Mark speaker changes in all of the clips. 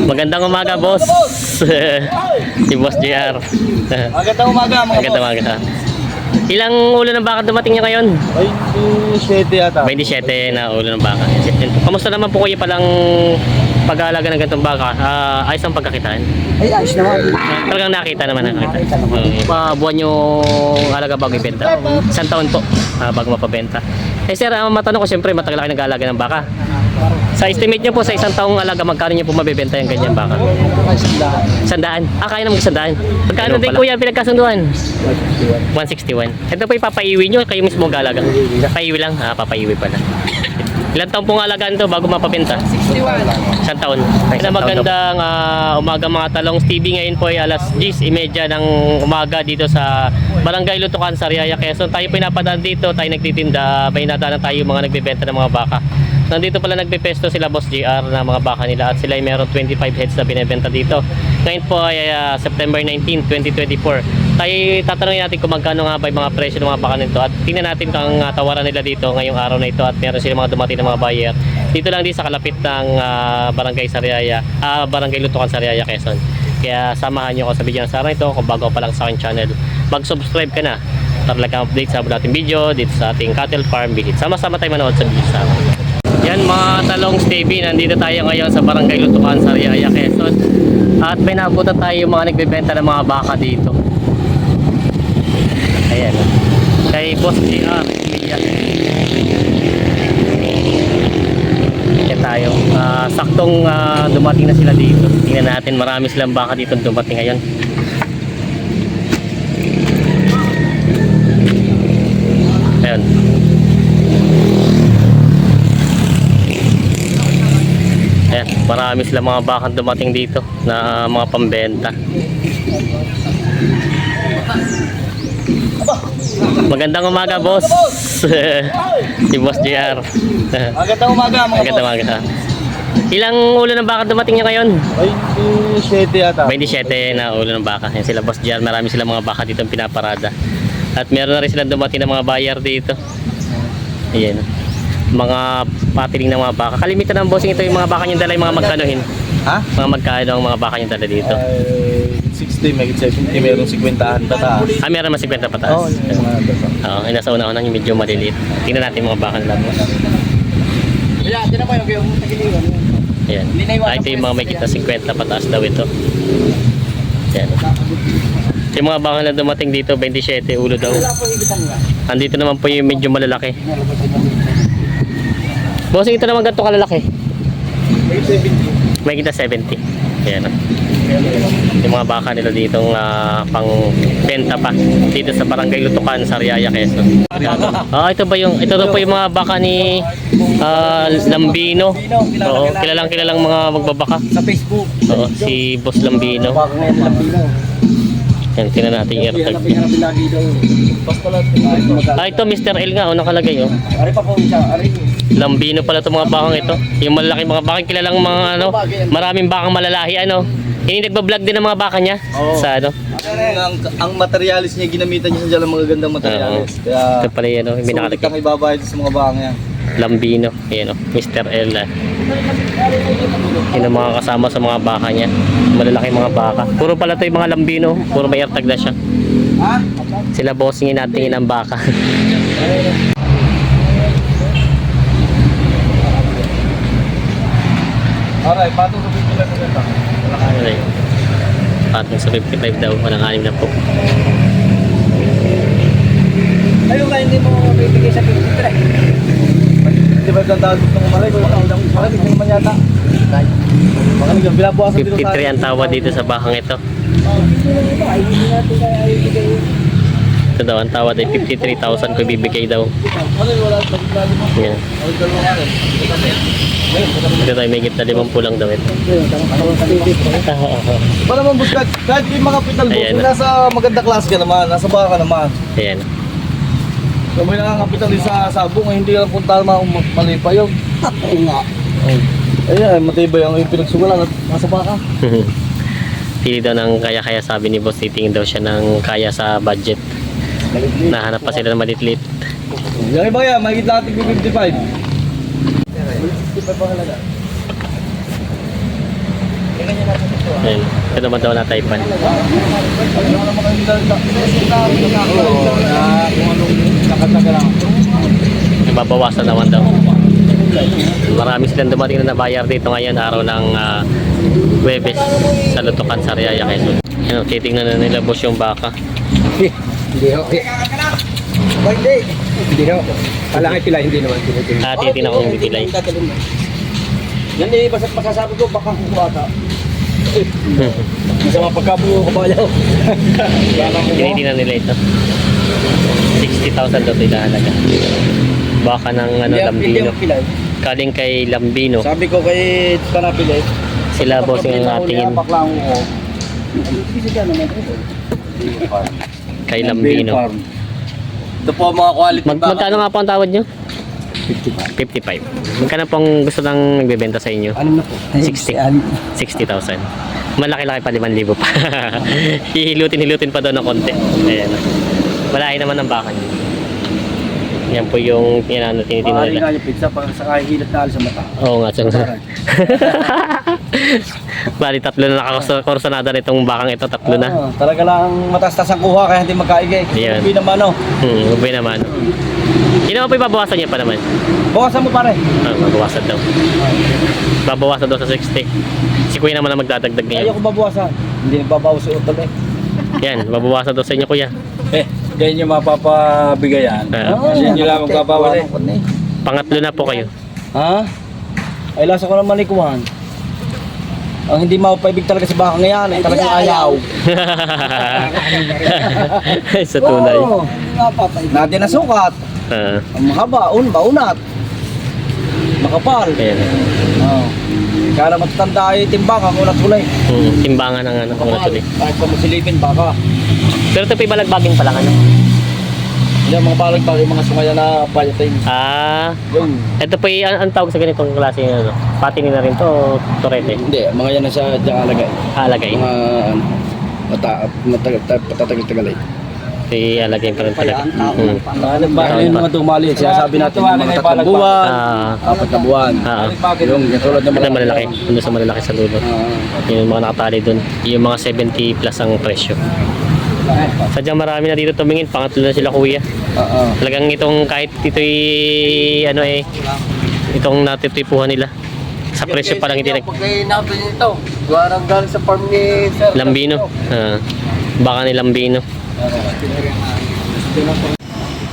Speaker 1: Magandang umaga, boss. Si Boss JR.
Speaker 2: Magandang umaga mga
Speaker 1: Magandang umaga. Ilang ulo ng baka dumating niya ngayon?
Speaker 2: 27 yata.
Speaker 1: 27 na ulo ng baka. Kamusta naman po kayo palang pag-aalaga ng ganitong baka? Ayos ang pagkakitaan?
Speaker 2: Ay, ayos naman.
Speaker 1: Talagang nakita naman. Buwan yung alaga bago ibenta? Isang taon po bago mapabenta. Eh sir, matanong ko siyempre matagal kayo nag-aalaga ng baka. Sa estimate nyo po sa isang taong alaga, magkano nyo po mabibenta yung ganyan baka? 100. Kaya naman 100. Pagkano din kuya pinagkasunduan? 161. Ito po ipapaiwi nyo, kayo mismo galaga. Paiwi lang? Papaiwi pala. Ilang taon pong alagaan to bago mapabenta?
Speaker 2: 61.
Speaker 1: Isang taon. Magandang umaga mga talong TV. Ngayon po ay alas 10:30 ng umaga dito sa Barangay Lutukan, Sariaya, Quezon. Tayo pinapadaan dito, tayo nagtitinda, may nadaanan tayo mga nagbebenta ng mga baka. Nandito pala nagpepesto sila Boss JR na mga baka nila at sila ay meron 25 heads na binebenta dito. Ngayon po ay September 19, 2024. Tayo tatanungin natin kung magkano nga ba yung mga presyo ng mga baka nito at tingnan natin kung tawaran nila dito ngayong araw na ito at meron sila mga dumating na mga buyer. Dito lang din sa kalapit ng Barangay Sariaya, Barangay Lutukan, Sariaya, Quezon. Kaya samahan nyo ako sa video ng sa araw ito. Kung bago pa lang sa aking channel, mag-subscribe ka na para lang update sa ating video dito sa ating cattle farm visit. Sama-sama tayo manood sa video sa araw. Yan mga talong TV, nandito tayo ngayon sa Barangay Lutukan, Sariaya, Quezon. At may nabutan tayo mga nagbebenta ng mga baka dito. Ayan. Kay Boss JR. Yan tayo. Saktong dumating na sila dito. Tingnan natin, marami silang baka dito dumating ngayon. Ayan. Ayan, marami sila mga bakang dumating dito na mga pambenta. Magandang umaga, boss. Si Boss JR.
Speaker 2: Magandang umaga mga
Speaker 1: Magandang umaga. Ilang ulo ng baka dumating niya ngayon?
Speaker 2: 27 yata.
Speaker 1: 27 na ulo ng baka. Yan sila Boss JR, marami sila mga baka dito pinaparada. At meron na rin silang dumating na mga buyer dito. Ayan. Mga patiling ng mga baka. Kalimitan ng bossing ito yung mga baka niyong dala, yung mga magkanuhin.
Speaker 2: Ha?
Speaker 1: Mga magkano ang mga baka niyong dala dito?
Speaker 2: 60, may 70, mayroong 50-an pataas.
Speaker 1: Meron mas 50 pataas. Oo, ay nasa una-una yung medyo maliliit. Tingnan natin yung mga baka nila, boss.
Speaker 2: Ito na po yung tagiliwan.
Speaker 1: Ayan. Ito yung mga may kita 50 pataas daw ito. Ayan. Yung mga baka na dumating dito, 27 ulo daw. Andito naman po yung medyo malalaki. Bossing ito naman ganito kalalaki. May kita 70. Ayan. Yung mga baka nila ditong pang benta pa dito sa Barangay Lutukan, Sariaya, Quezon. Ito po yung mga baka ni Lambino. Oo, kilalang mga magbabaka.
Speaker 2: Sa Facebook.
Speaker 1: Oo, si Boss Lambino. Yan, tingnan natin yung airtag. Ito Mr. L nga, nakalagay oh.
Speaker 2: Ari pa po siya, ari.
Speaker 1: Lambino pala itong mga bakang ito. Yung malalaking mga bakang, kilalang mga maraming bakang malalahi Hindi nagbablog din ng mga baka niya. Sa
Speaker 2: Ang materialis niya, ginamitan niya sa dyan mga gandang materialis. Kaya
Speaker 1: ito pala yan may nakalagay.
Speaker 2: kang ibabayad sa mga bakang yan.
Speaker 1: Lambino, yan Mr. L. Yun ang mga kasama sa mga baka niya. Malalaki mga baka. Puro pala ito yung mga Lambino. Puro may airtag na siya.
Speaker 2: Ha?
Speaker 1: Sila bossingin natin ang baka.
Speaker 2: Alright, patong sa 55 na ito.
Speaker 1: Patong sa 55 daw. Walang 6 na po.
Speaker 2: Ayaw ka, hindi mo bibigay sa 53. Hindi ba yung tawag itong umalay? Malay, hindi naman yata. Baka naging binabukasan dito sa
Speaker 1: 53 ang tawad dito sa bakang ito. Ito daw, ang tawad ay 53,000 ko bibigay daw. Yan. Ito tayo may gitna 50 lang daw ito.
Speaker 2: Para naman boss, kahit yung mga kapital boss,
Speaker 1: Ayan.
Speaker 2: nasa maganda klase ka naman, nasa baka naman.
Speaker 1: Ayan.
Speaker 2: Kung may nakakapital din sa sabong, hindi ka lang punta mali pa yun. Oo nga. Ayan, matibay ang pinagsugalan at nasa baka.
Speaker 1: Pili daw ng kaya-kaya, sabi ni boss, titingin daw siya ng kaya sa budget. Nahanap pa sila ng malitlit.
Speaker 2: Yung iba yan, mahigit lang ating 55. 55 pa halaga. ganyan na ito.
Speaker 1: Ayun. Ito naman daw na Taipan.
Speaker 2: Ano naman kayo nila? Oo, na kung anong nakataga lang.
Speaker 1: Babawasan naman daw. Marami silang dumating na nabayar dito ngayon, araw ng Huwebes sa Lutukan, Sariaya, Quezon. Ayun, titingnan na nila boss yung baka.
Speaker 2: Hindi ho. Hindi ho. Palaki pila, hindi naman.
Speaker 1: Titingnan ko yung bitilay.
Speaker 2: Yan eh, basta masasabi ko, baka kukuha ka. Masama pagkabuo ko ba yaw?
Speaker 1: Tinitingnan nila ito. 60,000 daw ito halaga. Baka ng Lambino. Kaling kay Lambino.
Speaker 2: Sabi ko kay Panapilay.
Speaker 1: Sila boss yung atingin kay Lambino.
Speaker 2: Ito po mga quality
Speaker 1: Magkano nga po ang tawad nyo? 55. Magkano pong gusto nang nagbebenta sa inyo?
Speaker 2: Ano na po?
Speaker 1: 60. 60,000. Malaki-laki pa 5,000 pa. Hihilutin pa doon ng konti. Ayan. Malaki naman ang baka niyo. Yan po yung tinitingnan
Speaker 2: Maaari
Speaker 1: nila.
Speaker 2: nga yung pizza pag sa kahihilat na alis sa mata.
Speaker 1: Oo nga, siyang. Bali, tatlo na nakakorsanada nitong bakang ito. Tatlo na.
Speaker 2: Talaga lang matastas ang kuha kaya hindi magkaigay.
Speaker 1: Yan.
Speaker 2: Hindi naman o.
Speaker 1: Ubay naman. Yun naman po ibabawasan niya pa naman.
Speaker 2: Bawasan mo pare.
Speaker 1: Babawasan daw. Babawasan daw sa 60. Si Kuya naman ang magdadagdag niya.
Speaker 2: Ayaw ko babawasan. Hindi nagbabawas si Utol eh.
Speaker 1: Yan, babawasan daw sa inyo Kuya.
Speaker 3: Ganyan yung mapapabigayan. Kasi hindi lang magbabawas eh.
Speaker 1: Pangatlo na po kayo.
Speaker 2: Ha? Ay lasa ko naman ikuhan. Ang hindi mapapaibig talaga si baka ngayon ay talagang ayaw.
Speaker 1: Sa tunay.
Speaker 2: Oo. Natin na sukat. Ang mahaba, baunat. Makapal.
Speaker 1: Ayan.
Speaker 2: Oo. Kaya naman tatanda ay timbang ang unat kulay.
Speaker 1: Timbangan ng kung natuloy.
Speaker 2: Kahit pa masilipin baka.
Speaker 1: Pero ito pa ibalagbagin pa lang
Speaker 2: Yung mga balag-balag, mga sungaya na payating. Yun.
Speaker 1: Ito pa ang tawag sa ganitong klase ano? Patinin na rin to o torete?
Speaker 2: Hindi, mga yan na sa diyang alagay.
Speaker 1: Alagay.
Speaker 2: Patatagal-tagal ay.
Speaker 1: Alagay pa rin talaga.
Speaker 2: Ano yung mga tumali, sinasabi natin yung mga 3 buwan, 4 na buwan. Yung katulad ng
Speaker 1: Ito
Speaker 2: mga
Speaker 1: malalaki. Ano sa malalaki sa lulo. Yung mga nakatali dun. Yung mga 70 plus ang presyo. Sadyang marami na dito tumingin. Pangatlo na sila Kuya. Talagang itong kahit ito'y itong natitipuhan nila. Sa presyo pa lang hindi nag...
Speaker 2: Pag natin ito, gawarang galing sa farm ni Sir.
Speaker 1: Lambino. Baka ni Lambino.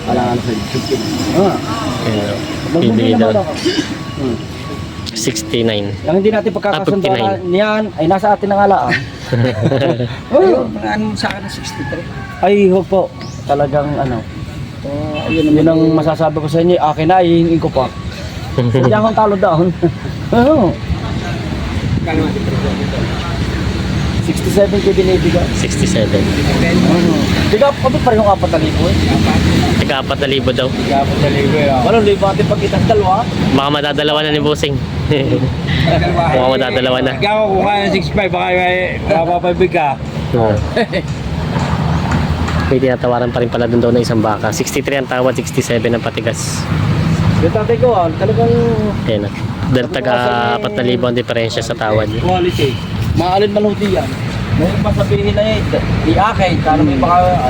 Speaker 2: Wala na sa 15.
Speaker 1: Bibili daw. 69.
Speaker 2: Yung hindi natin pagkakasunduan niyan ay nasa atin ang alaang. Ano sa akin 63? Ay, huwag po. Talagang yun ang masasabi ko sa inyo. Akin na, hihingin ko pa. Hindi akong talo down. 67 ko binibigay.
Speaker 1: 67.
Speaker 2: Tiga pa pa rin yung 4,000 eh.
Speaker 1: Taga 4,000 daw.
Speaker 2: 8,000 natin pagkita sa dalawa.
Speaker 1: Baka madadalawa na ni Bossing. Baka madadalawa na.
Speaker 3: Ikaw kung kaya ng 6'5", baka mapapabig ka.
Speaker 1: May tinatawaran pa rin pala dun daw na isang baka. 63 ang tawad, 67 ang patigas.
Speaker 2: Yung tatay ko, talagang
Speaker 1: Ayan na. Dahil taga 4,000 ang diferensya sa tawad.
Speaker 2: quality. Maalin maluti yan. May masabihin na i-akay, kano may baka,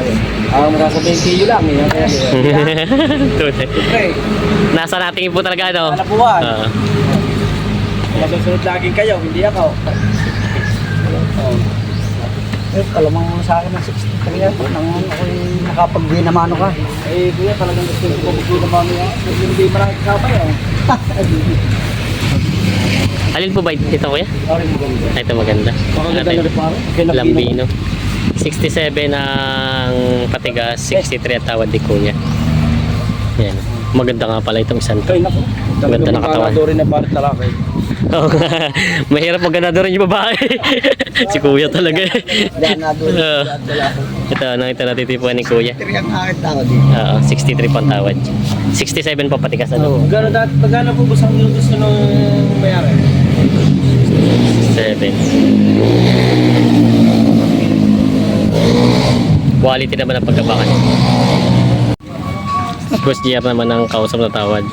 Speaker 2: ang masasabihin kiyo lang eh.
Speaker 1: Tunay.
Speaker 2: Siyempre,
Speaker 1: Nasa natin po talaga, no?
Speaker 2: hanapuan.
Speaker 1: Oo.
Speaker 2: Masusunod lagi kayo, hindi ako. Alam mo sa akin ng 63 yan, nang ako'y nakapag-binamano ka. Eh, kuya, talagang gusto ko mag-binamano yan. Hindi marami kasama yan.
Speaker 1: Alin po ba ito, Kuya?
Speaker 2: Sorry, maganda.
Speaker 1: Ito maganda.
Speaker 2: Maganda na rin paro.
Speaker 1: Lambino. 67 ang patigas, 63 ang tawad ni Kuya. Yan. Maganda nga pala itong isang to.
Speaker 2: Ay, naku.
Speaker 1: Maganda na katawan.
Speaker 2: Doon na parit talakay.
Speaker 1: Oo. Mahirap maganda rin yung babae. Si Kuya talaga eh. Oo. Ito natitipuan ni Kuya. Oo, 63 po ang tawad. 67 po patigas ano.
Speaker 2: Magkano po gusto nung mayari?
Speaker 1: 7. Quality naman ang pagkabakan. Boss GR naman ang kausap na tawad.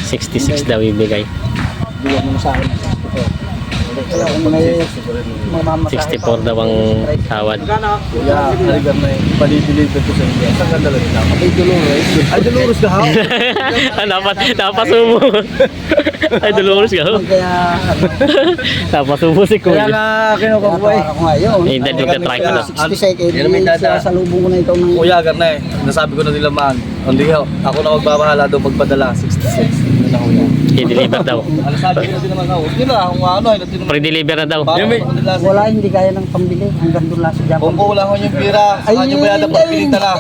Speaker 1: 66 daw ibigay.
Speaker 2: Bigyan mo sa akin. May mamamasahe
Speaker 1: 64 daw ang tawad.
Speaker 2: Kuya, haligan na yun. Palidiliver ko sa inyo. Saan ganda lang ito? Ay, Dolores. Ay, Dolores ka ha?
Speaker 1: Napasumo. Ay, Dolores ka.
Speaker 2: Kaya,
Speaker 1: Napasumo si
Speaker 2: kaya
Speaker 1: Kuya.
Speaker 2: nga kinukuha
Speaker 4: Ako nga yun.
Speaker 1: Eh, dahil nagtatry ko na.
Speaker 4: 60 seconds.
Speaker 2: Yan ang may dada.
Speaker 4: Sa salubong ko na ikaw ng...
Speaker 2: Kuya, na eh. Nasabi ko na nila man. Hindi ako na magbabahala daw magpadala. 66. Yun na kuya.
Speaker 1: I-deliver daw.
Speaker 2: Ano sabi ko na din naman ako? Hindi na, kung ano, ay natin naman.
Speaker 1: Pre-deliver na daw.
Speaker 4: Wala, hindi kaya ng pambili. Hanggang doon lang sa Japan.
Speaker 2: Kung wala ko yung pira, saka nyo bayada pag pininta na.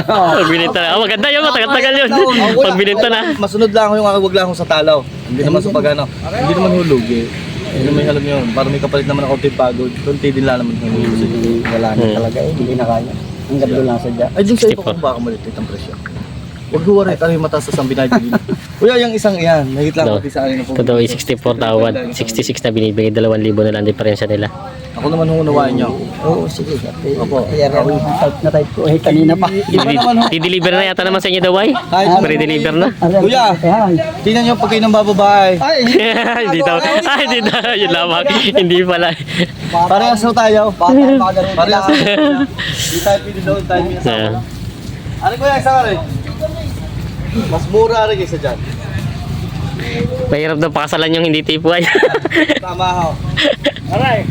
Speaker 1: Pag-bininta na. Oh, maganda yun. Matagal-tagal yun. Pag-bininta na.
Speaker 2: Masunod lang ako yung wag lang ako sa talaw. Hindi naman sa pagano. Hindi naman hulog eh. Hindi naman alam yun. Para may kapalit naman ako tip pagod. Kunti din lang naman yung hulog sa inyo.
Speaker 4: Wala na talaga eh. Hindi na kaya. Hanggang doon lang sa Japan.
Speaker 2: Ay, dun sa iyo kung baka malitit ang presyo. Huwag huwarit, ano yung mataas sa binibili. Kuya, yung isang iyan, nahit lang
Speaker 1: No.
Speaker 2: pati sa akin na
Speaker 1: Ito daw ay 64 tawad. 66 na binibigay. 2,000 na lang diferensya nila.
Speaker 2: Ako naman hunawain niyo.
Speaker 4: Oo, sige.
Speaker 2: Opo.
Speaker 4: Kaya rin type na type ko. Eh, kanina pa.
Speaker 1: I-deliver na yata naman sa inyo daw ay.
Speaker 2: Kahit
Speaker 1: Pre-deliver na.
Speaker 2: Kuya!
Speaker 4: Ayan.
Speaker 2: Tingnan niyo pag kayo ng bababae.
Speaker 1: Hindi daw. Ay, hindi na. Yun lamang. Hindi pala.
Speaker 2: Parehas na tayo. Parehas. Di tayo pili doon, tayo pili sa
Speaker 1: Ah.
Speaker 2: Ano kuya, isa ka rin? Mas mura rin isa dyan.
Speaker 1: Mahirap daw pakasalan yung hindi tipo ay.
Speaker 2: Tama ho. Aray!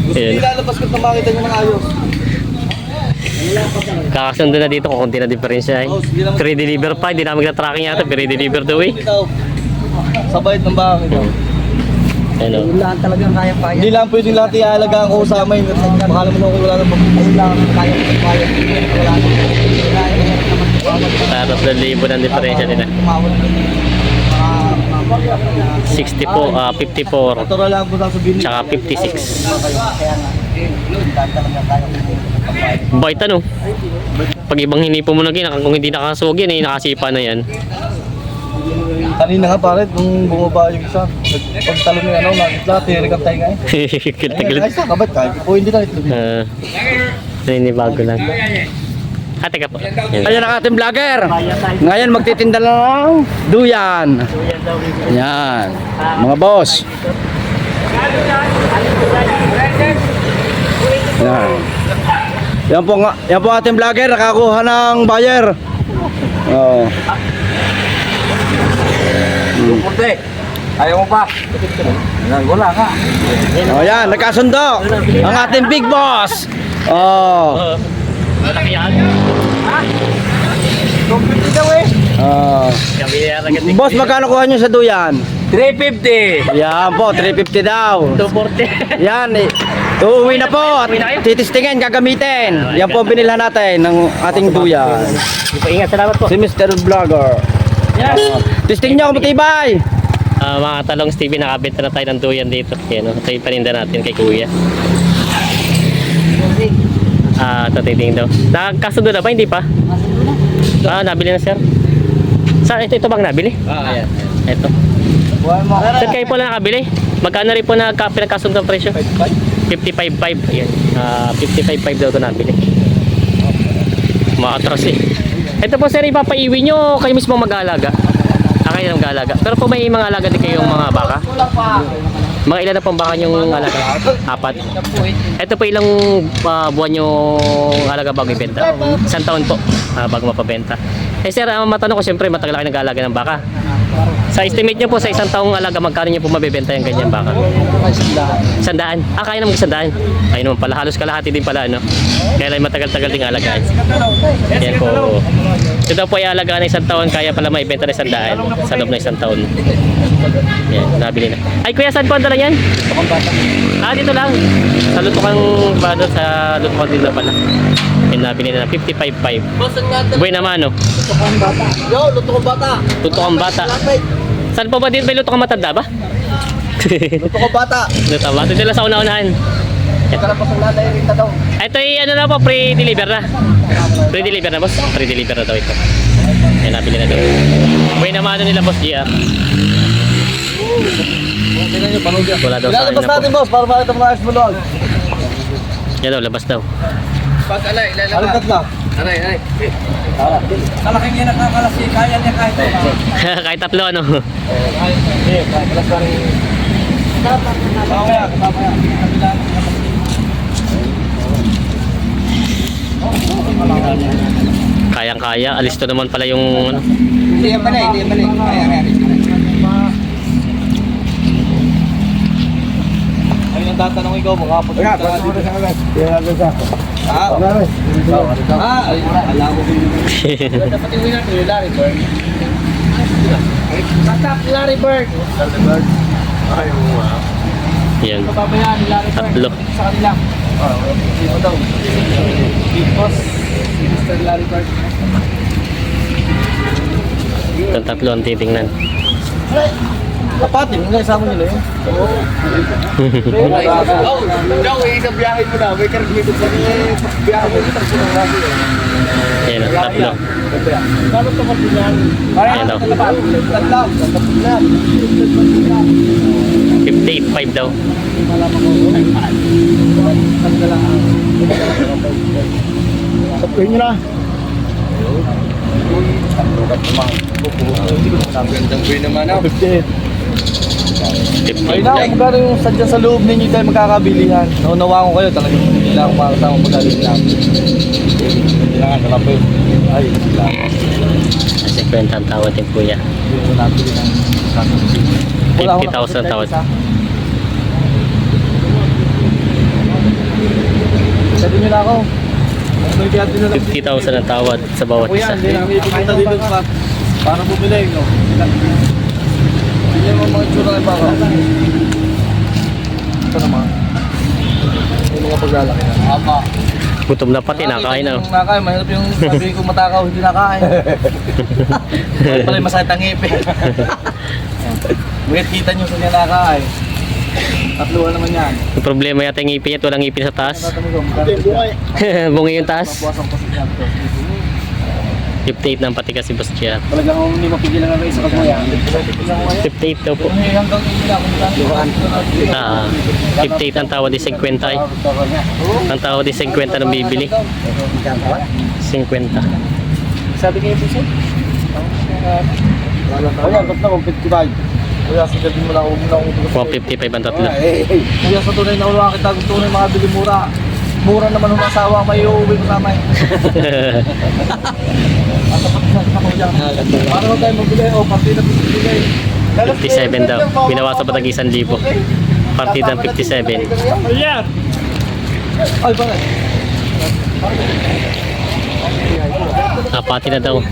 Speaker 2: Gusto
Speaker 1: Ayan.
Speaker 2: nilalabas ko na makita niyo ng ayos.
Speaker 1: Kakasundo na dito kung konti na diferensya ay. Pre-deliver pa. Hindi namin na-tracking yata. Pre-deliver daw eh.
Speaker 2: Ito. Sa bayad ng bahay ito.
Speaker 1: Ano?
Speaker 4: Yung lahat talagang kaya-kaya.
Speaker 2: Hindi lang pwedeng lahat ialagaan ko sa amin. Baka naman ako wala nang
Speaker 4: Ayun lang kaya-kaya. Wala na. Wala na.
Speaker 1: Para 2,000 ng diferensya nila.
Speaker 4: Tumawag din.
Speaker 1: 60 po, 54.
Speaker 2: Natural lang po sasabihin.
Speaker 1: Tsaka 56.
Speaker 4: Kaya nga. Lahat talagang kaya-kaya.
Speaker 1: Bait ano? Pag ibang hinipo mo na gina, kung hindi nakasuwag yan, eh, nakasipa na yan.
Speaker 2: Kanina nga pare, nung bumaba yung isa, pagtalon yung ano, lahat tirik ang tayo nga eh.
Speaker 1: Galit-galit.
Speaker 2: Ay, sa kabat ka, o hindi na ito.
Speaker 1: Ninibago lang. Ah, teka po. Yan.
Speaker 3: Ayan ang ating vlogger. Ngayon magtitinda lang ng duyan. Yan. Mga boss. Yan. Yan po ating vlogger. Nakakuha ng buyer. Oh.
Speaker 2: Puti, ayaw mo pa. Wala ka.
Speaker 3: Oh, yan. Nagkasundo. Ang ating big boss. Oh.
Speaker 1: Malaki yan.
Speaker 3: Oh.
Speaker 1: Kami yan agad.
Speaker 3: Boss, magkano kuha nyo sa duyan?
Speaker 2: 350.
Speaker 3: Yan po, 350 daw.
Speaker 1: 240.
Speaker 3: Yan, uuwi na po at titistingin, gagamitin. Yan po ang binilhan natin ng ating duyan.
Speaker 1: Ingat, salamat po.
Speaker 3: Si Mr. Vlogger. Testing nyo kung matibay.
Speaker 1: Mga talong Stevie, nakabenta na tayo ng duyan dito. Yan, ito yung paninda natin kay Kuya. Ito titingin daw. Nakasundo na ba? Hindi pa? Nabili na sir. Ito bang nabili?
Speaker 2: Ayan.
Speaker 1: Ito. Sir, kayo po na nakabili? Magkano rin po na pinagkasundo ang presyo? 55.5. Ayan. 55.5 daw ito nabili. Maatras eh. Ito po sir, ipapaiwi nyo kayo mismo mag-aalaga. Kayo ng mag-aalaga. Pero po may mga alaga din kayong mga baka? Mga ilan na pong baka yung alaga? 4. Ito po ilang buwan yung alaga bago ibenta? 1 taon po bago mapabenta. Eh sir, matanong ko siyempre matagal kayo nag-aalaga ng baka. Sa estimate nyo po sa 1 taong alaga, magkano nyo po mabibenta yung ganyan baka? 100. Kaya naman 100. Ayun naman pala, halos kalahati din pala, ano? Kaya lang matagal-tagal din alagaan. Yan po. Ito daw po ay alagaan ng 1 taon, kaya pala maibenta ng 100 sa loob ng 1 taon. Yan, nabili na. Ay kuya, saan po ang dala yan? Dito lang. Sa Lutukang Bado, sa Lutukang din na pala. Yan, nabili na 55.5. Buhay naman, no?
Speaker 2: Yo, luto ko bata.
Speaker 1: Lutukang Bata. Saan po ba dito? May Lutukang Matanda ba?
Speaker 2: Luto ko bata.
Speaker 1: Lutukang Bata. Dito lang sa una-unahan.
Speaker 2: Kalapasang nada yung rinta daw.
Speaker 1: Ito ay ano na po, pre-deliver na. Pre-deliver na boss. Pre-deliver na daw ito. Yan, nabili na daw. Buhay naman ano nila boss GR.
Speaker 2: Tingnan nyo, panood yan.
Speaker 1: Wala daw sa
Speaker 2: Ilalabas
Speaker 1: kanya
Speaker 2: natin
Speaker 1: po.
Speaker 2: boss, para makita mo na ayos mo doon.
Speaker 1: Yan daw, labas daw.
Speaker 2: Halikat na.
Speaker 4: Malaking yan nakakalasi, kaya niya kahit ito.
Speaker 1: Kahit tatlo, ano?
Speaker 2: Hindi, kalas pa rin. Mamaya.
Speaker 1: Kayang-kaya. Alis to naman pala yung ano.
Speaker 4: Hindi yan mali. Kaya nga rin.
Speaker 2: Ayun ang tatanong ikaw, makapos ka dito. Alam ko din. Dapat yung winner ko, yung Larry Bird. Tatap, Larry Bird.
Speaker 1: Yan.
Speaker 2: Papabayaan ni Larry Bird.
Speaker 1: Tatlo.
Speaker 2: Sa kanila. Sino daw? Big Boss. Si Mr. Larry Bird.
Speaker 1: Itong tatlo ang titingnan.
Speaker 2: Kapatin, nga isama nila yun. Daw, isang biyahe mo na. May karagmitin sa biyahe mo.
Speaker 1: Yan, ang tatlo.
Speaker 2: Kano ito magbilang?
Speaker 1: Ayan daw. 58.5 daw.
Speaker 2: Sabihin nyo na. Naman ako. 58. Ay na, kung magkano yung sadya sa loob ninyo tayo magkakabilihan. Naunawa ko kayo talagang hindi lang ako makakasama magaling lang. Kailangan ka lang po yun. Ay, kailangan.
Speaker 1: Kasi kwenta ang tawad din kuya.
Speaker 2: Hindi ko nabili ng
Speaker 1: 50,000 tawad.
Speaker 2: Sabi nyo na ako.
Speaker 1: 50,000 ang tawad sa bawat
Speaker 2: Kuya,
Speaker 1: isa.
Speaker 2: hindi namin ipakita dito para bumili, no? Hindi mo mga tsura ng baka. Ito naman. Yung mga paglalaki na. Apa.
Speaker 1: Gutom na pati, nakain na.
Speaker 2: Nakain, mahirap yung sabihin ko matakaw, hindi nakain. Kaya pala masakit ang ngipin. Bakit kita nyo sa niya nakain? Tatluhan naman yan.
Speaker 1: Yung problema yata yung ngipin niya, walang ngipin sa taas.
Speaker 2: Bungay.
Speaker 1: Bungi yung taas.
Speaker 2: Papuasang pa siya.
Speaker 1: 58 ng pati kasi boss siya.
Speaker 2: Talagang hindi mapigilan na isa kagmaya.
Speaker 1: 58 daw po.
Speaker 2: Hanggang hindi na kung
Speaker 1: 58 ang tawad di 50 ay. Ang tawad di 50 ng bibili. 50.
Speaker 2: sabi kayo po siya? Ayan, ba't na kung 55? Kuya, sigabin mo na huwag mo na kung
Speaker 1: 155 ang tatlo.
Speaker 2: Kuya, sa tunay na ulo kita, kung tunay makabili mura. Mura naman ng asawa, may uuwi ko tama. Para mo tayo mabili, o partida po bibigay.
Speaker 1: 57 daw. Binawasan pa tag 1,000. Partida ng 57.
Speaker 2: Ay, bakit?
Speaker 1: Apati na daw.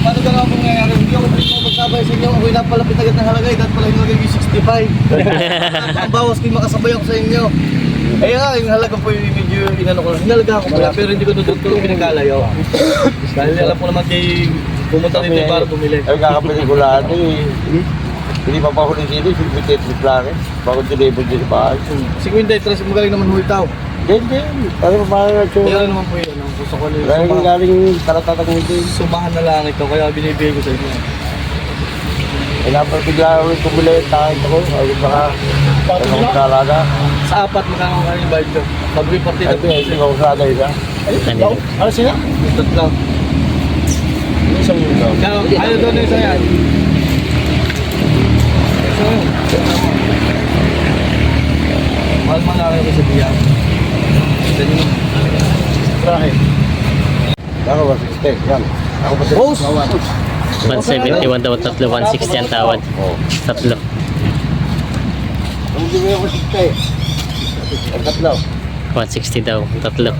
Speaker 2: Paano ka nga kung nangyayari? Hindi ako magsabay sa inyo. Ako'y napalapit agad ng halagay. Dahil pala yung halagay 65. Ang bawas ko'y makasabay ako sa inyo. Kaya nga, yung halaga po yung medyo inano ko. Hinalaga ako pala, pero hindi ko tutulong pinagkalayo. Dahil alam ko naman kay pumunta dito para bumili.
Speaker 5: Ay, kakapili ko lahat eh. Hindi pa pa huli sila, sigmitit si Planet. Bakit dinibod din sa bahay.
Speaker 2: 53, magaling naman hulitaw.
Speaker 5: Hindi. Ano pa parang
Speaker 2: Kaya
Speaker 5: nagsura?
Speaker 2: naman po yun. Ang gusto ko nila.
Speaker 5: Galing galing talatatag nito.
Speaker 2: Sumahan na lang ito, kaya binibigay ko sa inyo.
Speaker 5: Ay, napapigla ko yung kumuli. Takit ako. Ay, baka ano kong kalaga.
Speaker 2: Sa apat, magkano kayo yung bayad ko. Mag-repartida
Speaker 5: Ay,
Speaker 2: po.
Speaker 5: hindi ko kalaga isa.
Speaker 2: Ano sila? Tatlo.
Speaker 5: Isang yun daw.
Speaker 2: Ayaw doon na isa yan. Mahal man lang ako sa biyan. Ganyan. Rahim.
Speaker 5: Ako ba, 60. Yan. Ako ba,
Speaker 2: Boss!
Speaker 1: 171 daw tatlo. 160 ang tawad. Tatlo.
Speaker 5: Ang bibigyan ko 60. Ang tatlo.
Speaker 1: 160 daw. Tatlo.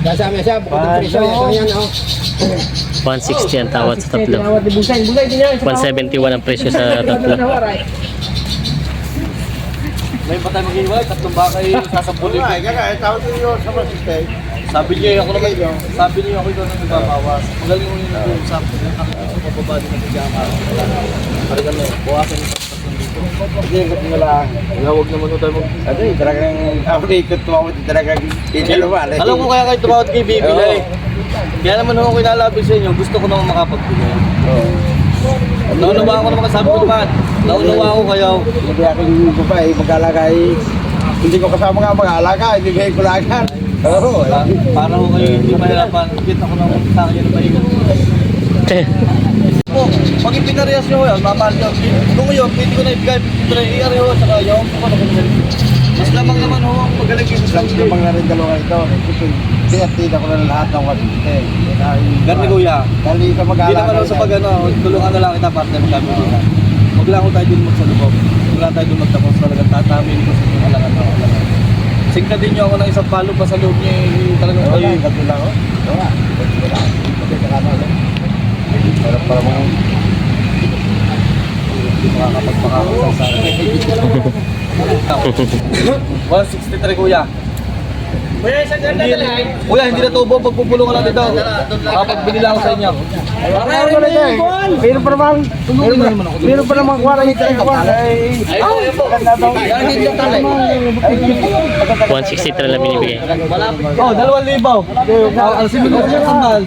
Speaker 4: Kasama siya, bukod ng presyo. Ito yan, oh.
Speaker 1: 160 ang tawad sa tatlo.
Speaker 4: Bulay din yan.
Speaker 1: 171 ang presyo sa tatlo.
Speaker 2: May patay mag-iwalay, tatlong baka sasampulin.
Speaker 5: Ay, kaya, tawag niyo sa mga 60.
Speaker 2: Sabi niyo ako naman yun. Sabi niyo ako doon na nagbabawas. Magaling mo yun nag-uusap. Ako pababa din ng pijama. Para kami, buwasan yung tatlong
Speaker 5: Sige, ikot mo lang.
Speaker 2: Huwag naman tayo mag...
Speaker 5: Ano eh, talagang ako na ikot tumawad, talagang ikalaman.
Speaker 2: Alam ko kaya kayo tumawad kay Bibi
Speaker 5: Oo.
Speaker 2: na eh. Kaya naman ako kinalabi sa inyo, gusto ko naman makapagbigay.
Speaker 5: Oo.
Speaker 2: Naunawaan ko naman kasabi ko naman. Naunawaan ko kayo.
Speaker 5: Hindi aking babae, mag-alaga eh. Hindi ko kasama nga mag-alaga, hindi kayo kulagan. Oo.
Speaker 2: Para ko kayo hindi mahirapan. Kita ko naman sa akin yung pahinga. Po, pag ipinarehas nyo yun, mamahal nyo. Kung yun, pwede ko na ibigay, i-areho, saka yung ko na kung mas lamang naman ho, ang magaling yung
Speaker 5: Lang
Speaker 2: sa
Speaker 5: namang na rin dalawa ito. Pinatida ko na lahat ng wasite.
Speaker 2: Ganti kuya.
Speaker 5: Dali ka
Speaker 2: Hindi
Speaker 5: mag-alaga.
Speaker 2: naman ako sa pag ano, tulungan na lang kita partner kami. Huwag lang ako tayo din magsalubog. Huwag lang tayo din magtapos talagang tatamin ko sa mga alangan na alangan. Signa din nyo ako ng isang palo pa sa loob niya talagang
Speaker 5: Oo
Speaker 2: kayo.
Speaker 5: nga, katulad ako. Oo nga. Para mga
Speaker 2: Hindi makakapagpakakasal sa akin. 163 kuya. Kuya, isang ganda na lang. Kuya, hindi na tubo. Pagpupulungan natin daw. Kapag binila ako sa inyo.
Speaker 5: Pero pa naman, pero pa naman kuwara yung talaga.
Speaker 1: 163 lang binibigay.
Speaker 2: Oh, 2,000. Alsibig ko siya kamal.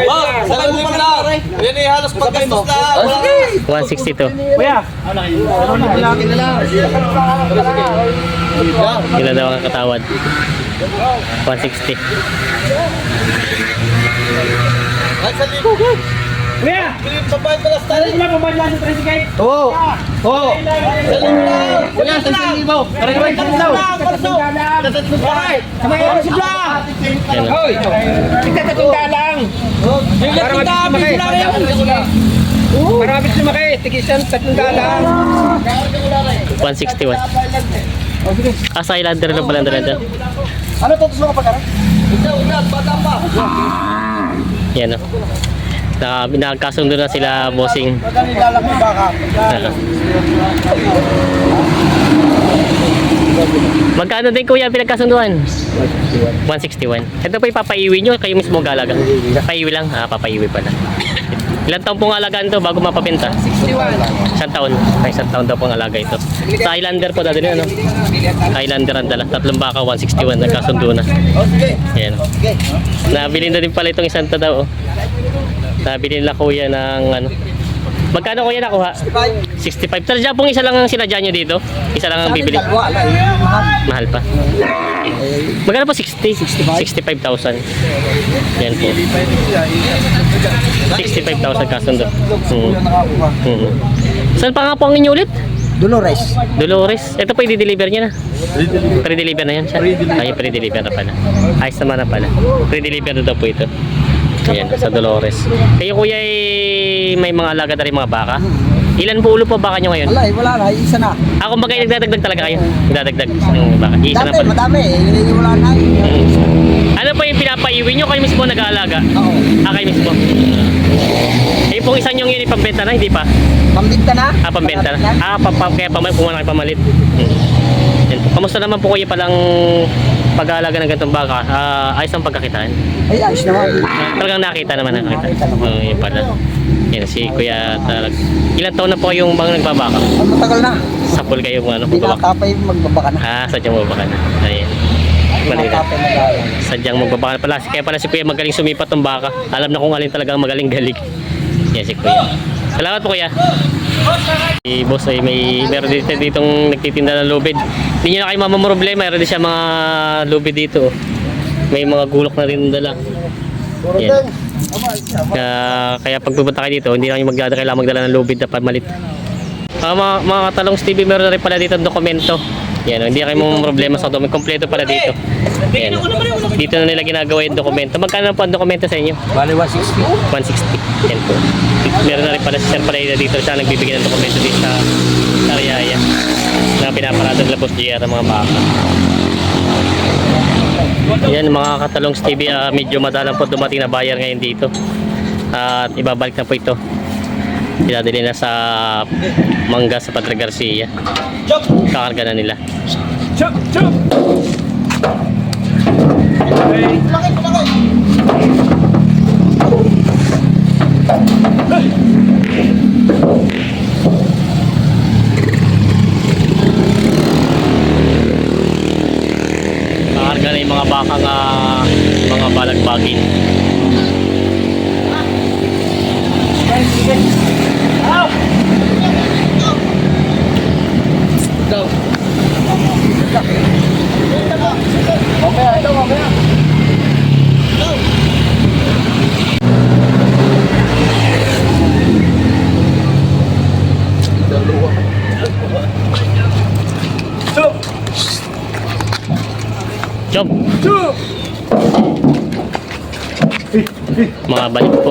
Speaker 2: Oh, sakay mo pa na. Yan eh, halos paggastos na.
Speaker 1: 162. Ilan daw ang katawad? 160.
Speaker 2: Ay, sa libo, good. Kuya! Pagbayad pala sa tali. Oo. Oo. Sa libo lang. Kuya, sa libo. Karagawin ka daw.
Speaker 1: Yan o.
Speaker 3: Para mabit sumakay, tigisan, 3 dalang.
Speaker 1: 161. Ah, sa Highlander lang pala dala.
Speaker 2: Ano to? Gusto ka pa karang? Udah, bata pa.
Speaker 1: Yan o. Nagkasundo na sila, bossing.
Speaker 5: Madali lalaki baka.
Speaker 1: Magkano din kuya pinagkasunduan? 161. Ito po ipapaiwi nyo, kayo mismo galaga. Paiwi lang? Ah, papaiwi pala. Ilan taon pong alagaan to bago mapapenta?
Speaker 3: 61.
Speaker 1: Isang taon. Ay, isang taon daw pong alaga ito. Sa Highlander po dati na, ano? Highlander ang dala. 3 baka, 161. Nagkasundo na.
Speaker 2: Oh, sige.
Speaker 1: Yan. Nabili na din pala itong isang to daw. Oh. Nabili nila kuya ng ano. Magkano kuya nakuha? 65. Sadya pong isa lang ang sinadya nyo dito? Isa lang ang bibili? Mahal pa. Magkano po? 60? 65,000. Yan po. 65,000 kasundo. Saan pa nga po ang inyo ulit?
Speaker 3: Dolores.
Speaker 1: Dolores. Ito po i-deliver niya na. Pre-deliver na yan siya. Ay, pre-deliver na pala. Ayos naman na pala. Pre-deliver na daw po ito. Ayan, sa Dolores. Kayo kuya may mga alaga na rin mga baka. Ilan po ulo po baka nyo ngayon?
Speaker 3: Wala na, isa na.
Speaker 1: Ako bagay nagdadagdag talaga kayo. Nagdadagdag ng baka. Isa na pala.
Speaker 3: madami eh. Wala na
Speaker 1: Ano po yung pinapaiwi nyo? Kayo mismo nag-aalaga?
Speaker 3: Oo.
Speaker 1: Ah, kayo mismo. Eh, pong isang yung yun ipambenta na, hindi pa?
Speaker 3: Pambinta na?
Speaker 1: Ah, pambenta na. Ah, kaya pumana kayo pamalit. Yan po. Kamusta naman po kuya palang pag-aalaga ng ganitong baka? Ayos ang pagkakitaan?
Speaker 3: Ay, ayos naman.
Speaker 1: Talagang nakita naman nakita. Yun pala. Yan si kuya talaga. Ilan taon na po kayong bang nagbabaka?
Speaker 3: Ang matagal na.
Speaker 1: Sapol kayo ano,
Speaker 3: Hindi
Speaker 1: magbabaka.
Speaker 3: nakatapay magbabaka na.
Speaker 1: Ah, sadyang magbabaka na. Ayan. Mali na.
Speaker 3: Nakatapay mag-aaral.
Speaker 1: Sadyang magbabaka na pala. Kaya pala si kuya magaling sumipat ng baka. Alam na kung alin talagang magaling-galing. Yan si kuya. Salamat po kuya. Si boss ay meron ditong nagtitinda ng lubid. Hindi nyo na kayo mamamroblema. Meron din siya mga lubid dito. May mga gulok na rin dala. Yan. Kaya pag pupunta kayo dito, hindi na kayo kailangan magdala ng lubid na pamalit. Mga talong Stevie, meron na rin pala dito ang dokumento. Yan, hindi kayo mong problema sa dokumento. Kompleto pala dito. Yan. Dito na nila ginagawa yung dokumento. Magkano po ang dokumento sa inyo?
Speaker 5: Bali 160.
Speaker 1: 160. Yan po. Meron na rin pala si Sir Pareda dito. Siya nagbibigay ng dokumento dito sa Sariaya na pinaparado nila Boss JR ang mga baka. Yan mga katalong Stevie, medyo madalang po dumating na buyer ngayon dito. At ibabalik na po ito. Dinadali na sa Mangga sa Padre Garcia. Kakarga na nila. tawagin. Chop! Mga balik po.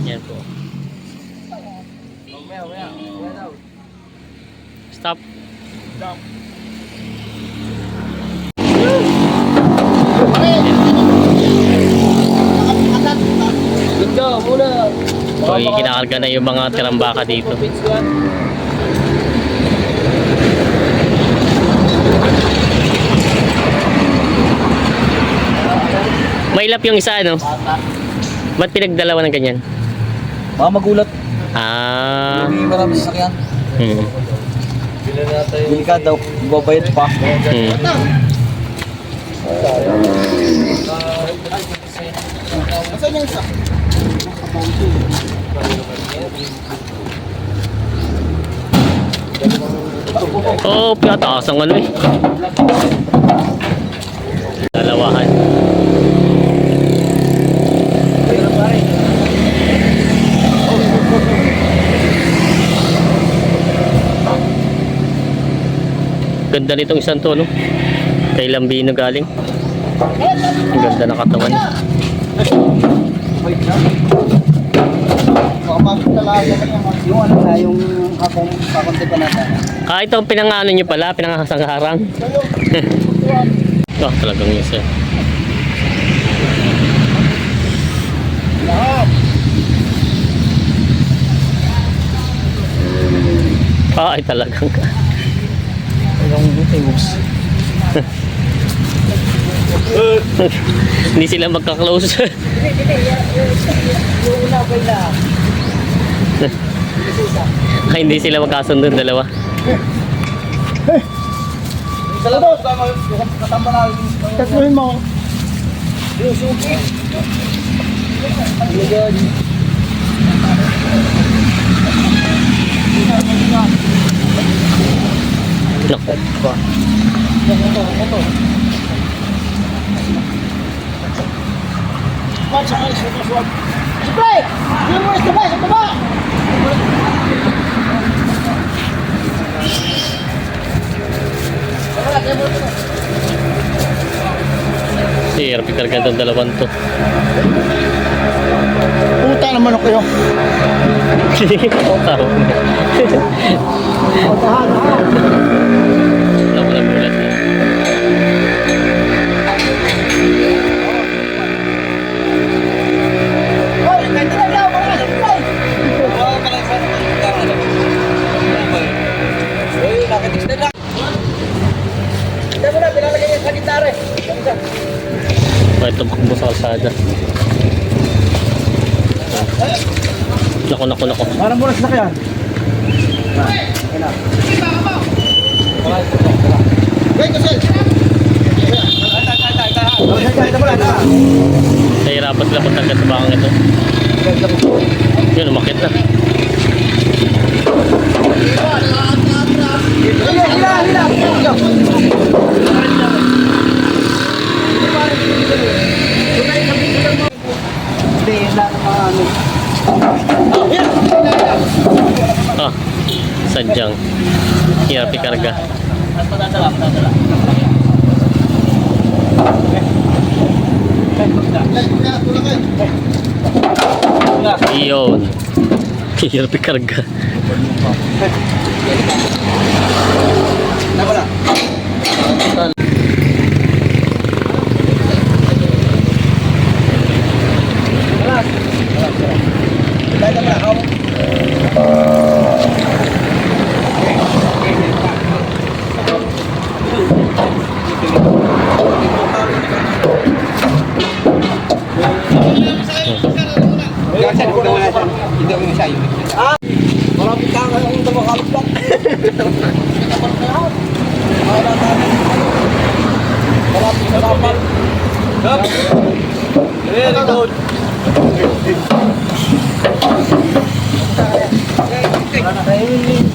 Speaker 1: Yan po. Stop.
Speaker 2: Ito, muna.
Speaker 1: So, kinakarga na yung mga tirambaka dito. Mailap yung isa, ano? Ba't pinagdalawa ng ganyan?
Speaker 2: Mga magulat.
Speaker 1: Ah.
Speaker 2: Hindi marami sasakyan.
Speaker 1: Hmm.
Speaker 2: Delikado daw. Babayad pa.
Speaker 1: Hmm.
Speaker 2: Saan yung isa?
Speaker 1: Oh, piyataas ang ano eh. Dalawahan. Ganda nitong isang to, no? Kay Lambino galing. Ang ganda ng katawan.
Speaker 4: Yung ano na, yung kakonti pa natin.
Speaker 1: Ah, ito ang pinangano nyo pala, pinangasangharang. Oh, talagang yun sir. Ah, ay talagang ka. Hindi sila magka-close. Ay, hindi sila magkasundo dalawa.
Speaker 2: Salamat. Kasama na.
Speaker 4: Tatluhin mo.
Speaker 1: Naku.
Speaker 4: Supply! Yung mo supply sa baba!
Speaker 1: Si RP karga itong dalawang to.
Speaker 4: Puta naman ako yun.
Speaker 1: Tao. Nagulat na.
Speaker 4: Hoy, kahit na lang mga supply!
Speaker 2: Nakatix na lang.
Speaker 4: Ito mo na, pinalagay niya sa gitara eh.
Speaker 1: Ito makbo sa kalsada. Naku.
Speaker 4: Parang buras na kaya.
Speaker 2: Wait, Kusel.
Speaker 1: Nahirapan sila pagtanggat sa bakang ito. Yun, umakit na.
Speaker 4: Hindi, yun lang mga ano.
Speaker 1: Ah, sadyang. RP karga. Iyon. RP karga.
Speaker 2: Marami ka ang damakalap lang. Yup. Very good.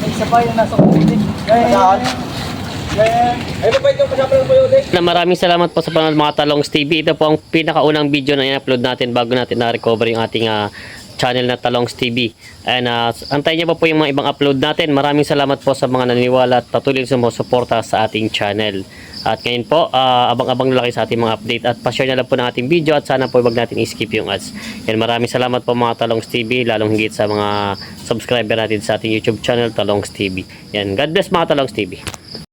Speaker 4: Isa pa yung nasa kulit.
Speaker 2: Saan?
Speaker 1: Na maraming salamat po sa panonood mga Talongs TV. Ito po ang pinakaunang video na in-upload natin bago natin na-recover yung ating channel na Talongs TV. And antayin niyo pa po yung mga ibang upload natin. Maraming salamat po sa mga naniniwala at patuloy sumusuporta sa ating channel. At ngayon po, abang-abang na lang kayo sa ating mga update at pa-share na lang po ng ating video at sana po wag natin i-skip yung ads. Yan, maraming salamat po mga Talongs TV, lalong higit sa mga subscriber natin sa ating YouTube channel Talongs TV. Yan, God bless mga Talongs TV.